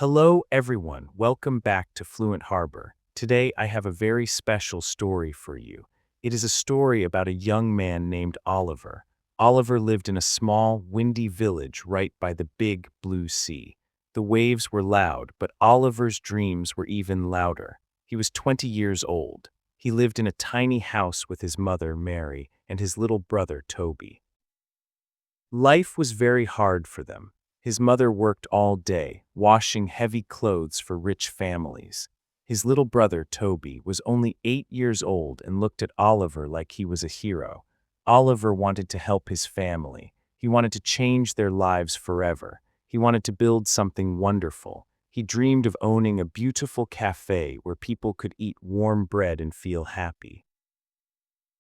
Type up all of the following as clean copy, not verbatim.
Hello, everyone. Welcome back to Fluent Harbor. Today, I have a very special story for you. It is a story about a young man named Oliver. Oliver lived in a small, windy village right by the big blue sea. The waves were loud, but Oliver's dreams were even louder. He was 20 years old. He lived in a tiny house with his mother, Mary, and his little brother, Toby. Life was very hard for them. His mother worked all day, washing heavy clothes for rich families. His little brother, Toby, was only 8 years old and looked at Oliver like he was a hero. Oliver wanted to help his family. He wanted to change their lives forever. He wanted to build something wonderful. He dreamed of owning a beautiful cafe where people could eat warm bread and feel happy.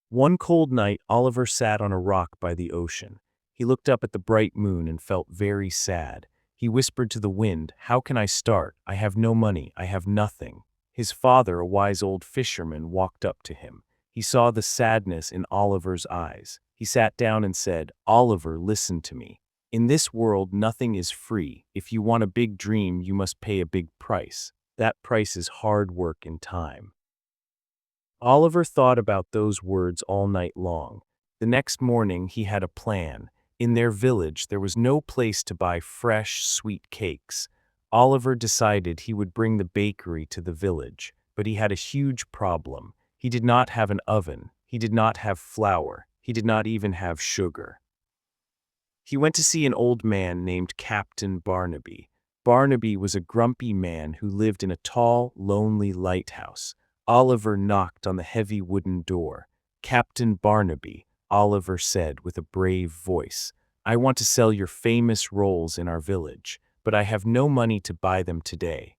One cold night, Oliver sat on a rock by the ocean. He looked up at the bright moon and felt very sad. He whispered to the wind, "How can I start? I have no money. I have nothing." His father, a wise old fisherman, walked up to him. He saw the sadness in Oliver's eyes. He sat down and said, "Oliver, listen to me. In this world, nothing is free. If you want a big dream, you must pay a big price. That price is hard work and time." Oliver thought about those words all night long. The next morning, he had a plan. In their village, there was no place to buy fresh, sweet cakes. Oliver decided he would bring the bakery to the village, but he had a huge problem. He did not have an oven. He did not have flour. He did not even have sugar. He went to see an old man named Captain Barnaby. Barnaby was a grumpy man who lived in a tall, lonely lighthouse. Oliver knocked on the heavy wooden door. "Captain Barnaby," Oliver said with a brave voice, "I want to sell your famous rolls in our village, but I have no money to buy them today."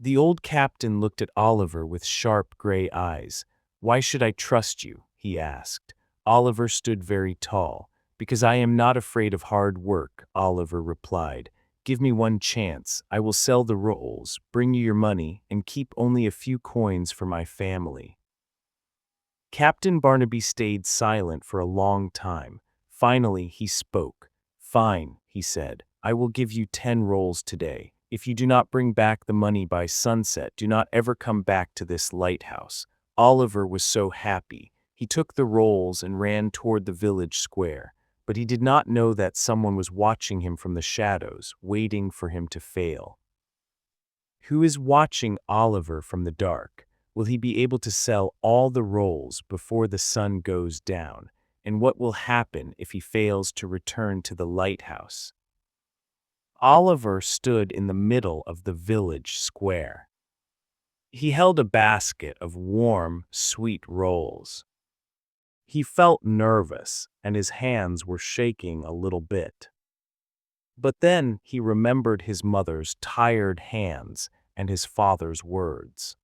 The old captain looked at Oliver with sharp gray eyes. "Why should I trust you?" he asked. Oliver stood very tall. "Because I am not afraid of hard work," Oliver replied. "Give me one chance. I will sell the rolls, bring you your money, and keep only a few coins for my family." Captain Barnaby stayed silent for a long time. Finally, he spoke. "Fine," he said. "I will give you 10 rolls today. If you do not bring back the money by sunset, do not ever come back to this lighthouse." Oliver was so happy. He took the rolls and ran toward the village square. But he did not know that someone was watching him from the shadows, waiting for him to fail. Who is watching Oliver from the dark? Will he be able to sell all the rolls before the sun goes down? And what will happen if he fails to return to the lighthouse? Oliver stood in the middle of the village square. He held a basket of warm, sweet rolls. He felt nervous, and his hands were shaking a little bit. But then he remembered his mother's tired hands and his father's words.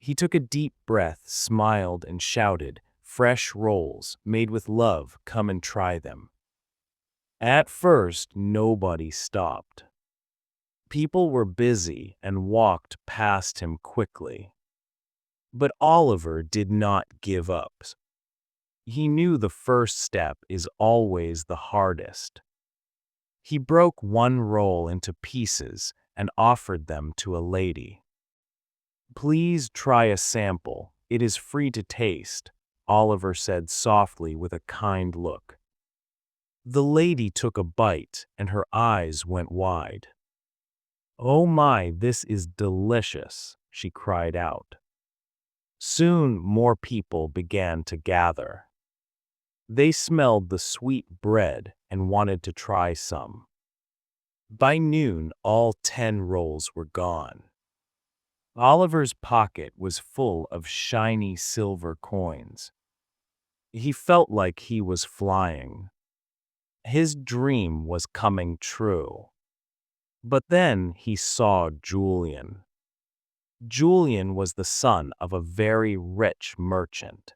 He took a deep breath, smiled, and shouted, "Fresh rolls, made with love, come and try them." At first, nobody stopped. People were busy and walked past him quickly. But Oliver did not give up. He knew the first step is always the hardest. He broke one roll into pieces and offered them to a lady. "Please try a sample. It is free to taste," Oliver said softly with a kind look. The lady took a bite and her eyes went wide. "Oh my, this is delicious," she cried out. Soon more people began to gather. They smelled the sweet bread and wanted to try some. By noon, all 10 rolls were gone. Oliver's pocket was full of shiny silver coins. He felt like he was flying. His dream was coming true. But then he saw Julian. Julian was the son of a very rich merchant.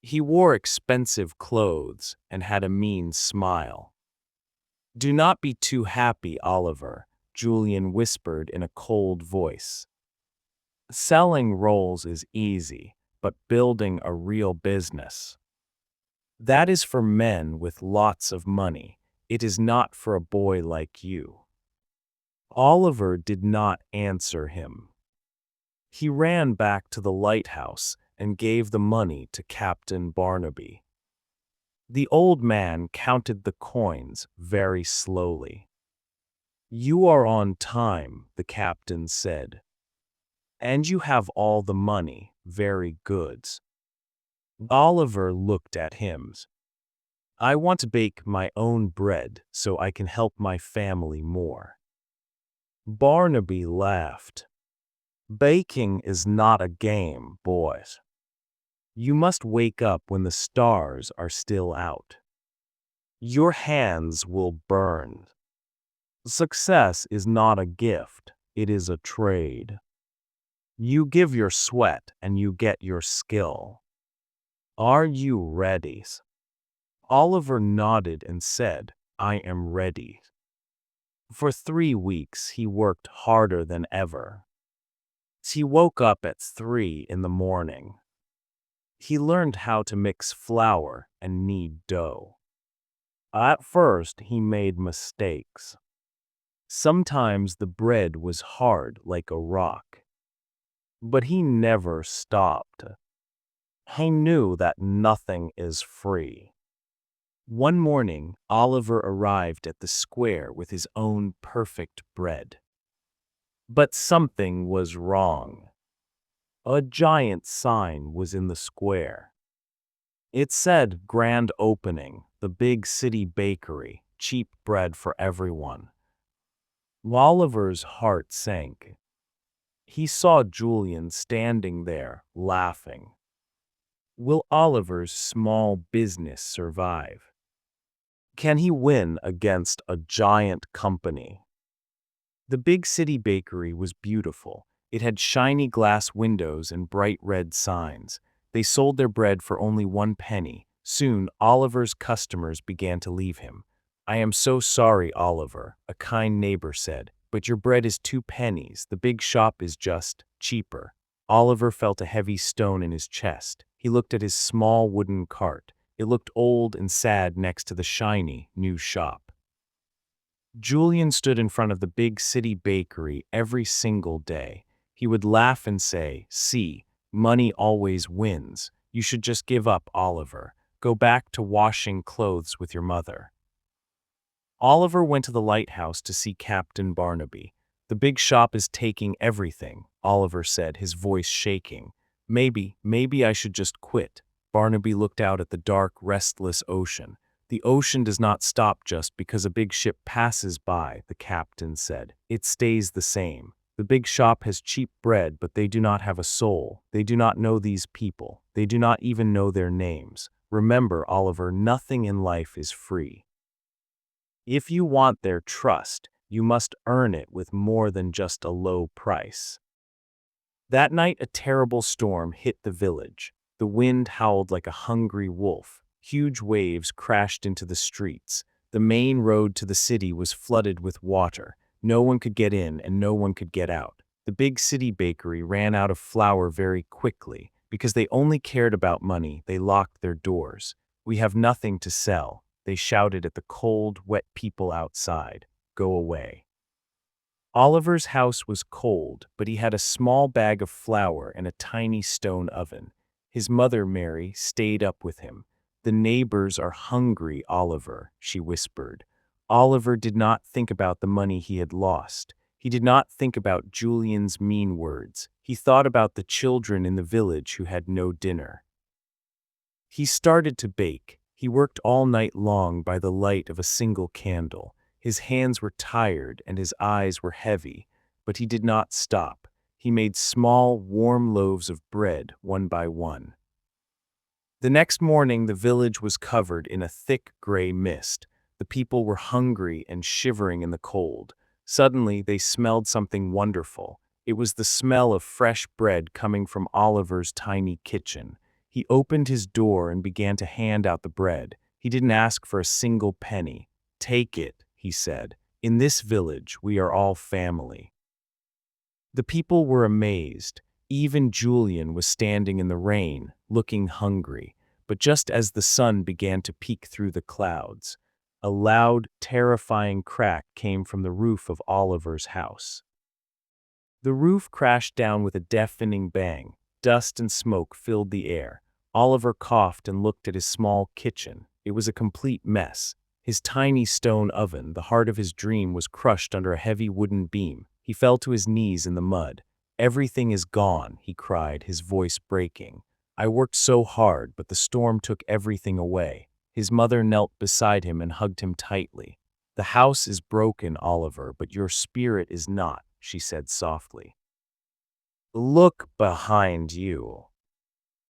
He wore expensive clothes and had a mean smile. "Do not be too happy, Oliver," Julian whispered in a cold voice. "Selling rolls is easy, but building a real business, that is for men with lots of money. It is not for a boy like you." Oliver did not answer him. He ran back to the lighthouse and gave the money to Captain Barnaby. The old man counted the coins very slowly. "You are on time," the captain said. "And you have all the money. Very good." Oliver looked at him. "I want to bake my own bread so I can help my family more." Barnaby laughed. "Baking is not a game, boys. You must wake up when the stars are still out. Your hands will burn. Success is not a gift, it is a trade. You give your sweat and you get your skill. Are you ready?" Oliver nodded and said, "I am ready." For 3 weeks he worked harder than ever. He woke up at 3 in the morning. He learned how to mix flour and knead dough. At first he made mistakes. Sometimes the bread was hard like a rock. But he never stopped. He knew that nothing is free. One morning, Oliver arrived at the square with his own perfect bread. But something was wrong. A giant sign was in the square. It said "Grand Opening, the Big City Bakery, cheap bread for everyone." Oliver's heart sank. He saw Julian standing there, laughing. Will Oliver's small business survive? Can he win against a giant company? The big city bakery was beautiful. It had shiny glass windows and bright red signs. They sold their bread for only 1 penny. Soon, Oliver's customers began to leave him. "I am so sorry, Oliver," a kind neighbor said, "but your bread is 2 pennies. The big shop is just cheaper." Oliver felt a heavy stone in his chest. He looked at his small wooden cart. It looked old and sad next to the shiny, new shop. Julian stood in front of the big city bakery every single day. He would laugh and say, "See, money always wins. You should just give up, Oliver. Go back to washing clothes with your mother." Oliver went to the lighthouse to see Captain Barnaby. "The big shop is taking everything," Oliver said, his voice shaking. Maybe I should just quit." Barnaby looked out at the dark, restless ocean. "The ocean does not stop just because a big ship passes by," the captain said. "It stays the same. The big shop has cheap bread, but they do not have a soul. They do not know these people. They do not even know their names. Remember, Oliver, nothing in life is free. If you want their trust, you must earn it with more than just a low price." That night, a terrible storm hit the village. The wind howled like a hungry wolf. Huge waves crashed into the streets. The main road to the city was flooded with water. No one could get in and no one could get out. The big city bakery ran out of flour very quickly. Because they only cared about money, they locked their doors. "We have nothing to sell," they shouted at the cold, wet people outside. "Go away." Oliver's house was cold, but he had a small bag of flour and a tiny stone oven. His mother, Mary, stayed up with him. "The neighbors are hungry, Oliver," she whispered. Oliver did not think about the money he had lost. He did not think about Julian's mean words. He thought about the children in the village who had no dinner. He started to bake. He worked all night long by the light of a single candle. His hands were tired and his eyes were heavy, but he did not stop. He made small, warm loaves of bread one by one. The next morning, the village was covered in a thick gray mist. The people were hungry and shivering in the cold. Suddenly, they smelled something wonderful. It was the smell of fresh bread coming from Oliver's tiny kitchen. He opened his door and began to hand out the bread. He didn't ask for a single penny. "Take it," he said. "In this village, we are all family." The people were amazed. Even Julian was standing in the rain, looking hungry. But just as the sun began to peek through the clouds, A loud, terrifying crack came from the roof of Oliver's house. The roof crashed down with a deafening bang. Dust and smoke filled the air. Oliver coughed and looked at his small kitchen. It was a complete mess. His tiny stone oven, the heart of his dream, was crushed under a heavy wooden beam. He fell to his knees in the mud. "Everything is gone," he cried, his voice breaking. "I worked so hard, but the storm took everything away." His mother knelt beside him and hugged him tightly. "The house is broken, Oliver, but your spirit is not," she said softly. "Look behind you."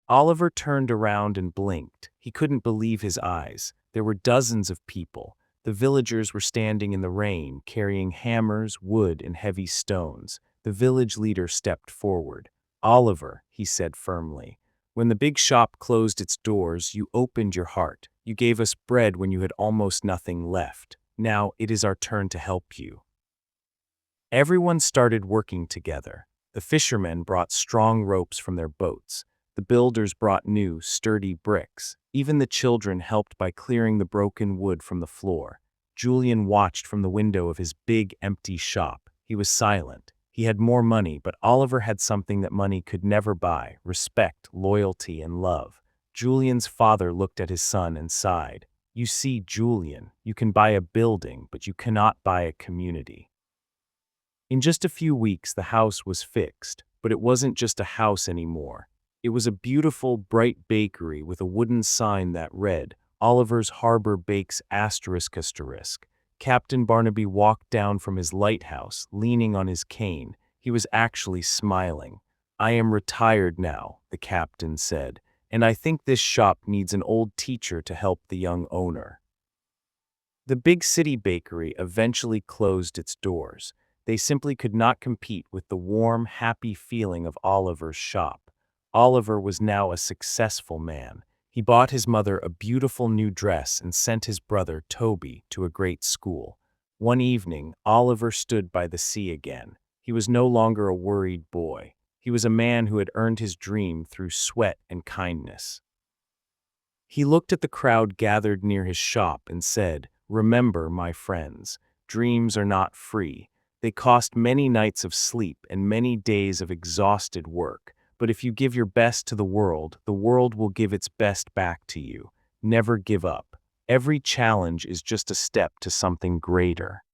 Oliver turned around and blinked. He couldn't believe his eyes. There were dozens of people. The villagers were standing in the rain, carrying hammers, wood, and heavy stones. The village leader stepped forward. "Oliver," he said firmly, "when the big shop closed its doors, you opened your heart. You gave us bread when you had almost nothing left. Now it is our turn to help you." Everyone started working together. The fishermen brought strong ropes from their boats. The builders brought new, sturdy bricks. Even the children helped by clearing the broken wood from the floor. Julian watched from the window of his big, empty shop. He was silent. He had more money, but Oliver had something that money could never buy: respect, loyalty, and love. Julian's father looked at his son and sighed. "You see, Julian, you can buy a building, but you cannot buy a community." In just a few weeks, the house was fixed, but it wasn't just a house anymore. It was a beautiful, bright bakery with a wooden sign that read, "Oliver's Harbor Bakes ****." Captain Barnaby walked down from his lighthouse, leaning on his cane. He was actually smiling. "I am retired now," the captain said, "and I think this shop needs an old teacher to help the young owner." The big city bakery eventually closed its doors. They simply could not compete with the warm, happy feeling of Oliver's shop. Oliver was now a successful man. He bought his mother a beautiful new dress and sent his brother, Toby, to a great school. One evening, Oliver stood by the sea again. He was no longer a worried boy. He was a man who had earned his dream through sweat and kindness. He looked at the crowd gathered near his shop and said, "Remember, my friends, dreams are not free. They cost many nights of sleep and many days of exhausted work. But if you give your best to the world will give its best back to you. Never give up. Every challenge is just a step to something greater."